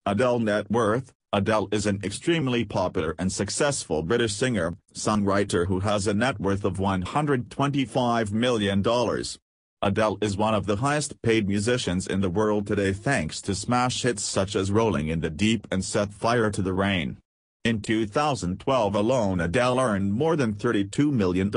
Adele net worth. Adele is an extremely popular and successful British singer-songwriter who has a net worth of $125 million. Adele is one of the highest-paid musicians in the world today thanks to smash hits such as Rolling in the Deep and Set Fire to the Rain. In 2012 alone, Adele earned more than $32 million,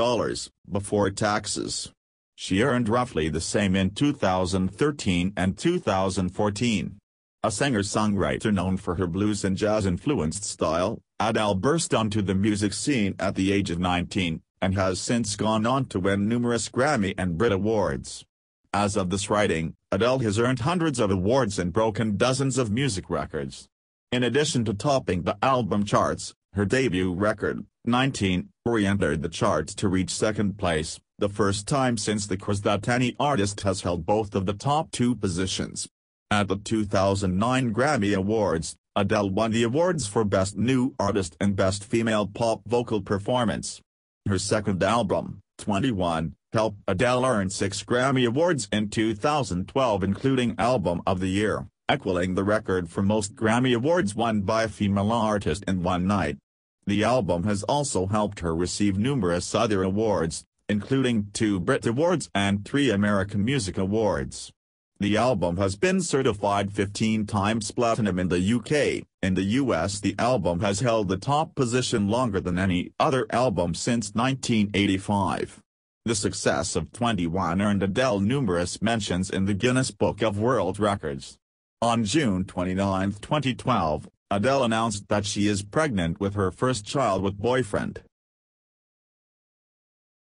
before taxes. She earned roughly the same in 2013 and 2014. A singer-songwriter known for her blues and jazz-influenced style, Adele burst onto the music scene at the age of 19, and has since gone on to win numerous Grammy and Brit Awards. As of this writing, Adele has earned hundreds of awards and broken dozens of music records. In addition to topping the album charts, her debut record, 19, re-entered the charts to reach second place, the first time since the cruise that any artist has held both of the top two positions. At the 2009 Grammy Awards, Adele won the awards for Best New Artist and Best Female Pop Vocal Performance. Her second album, 21, helped Adele earn 6 Grammy Awards in 2012 including Album of the Year, equaling the record for most Grammy Awards won by a female artist in one night. The album has also helped her receive numerous other awards, including 2 Brit Awards and 3 American Music Awards. The album has been certified 15 times platinum in the UK. In the US, the album has held the top position longer than any other album since 1985. The success of 21 earned Adele numerous mentions in the Guinness Book of World Records. On June 29, 2012, Adele announced that she is pregnant with her first child with boyfriend,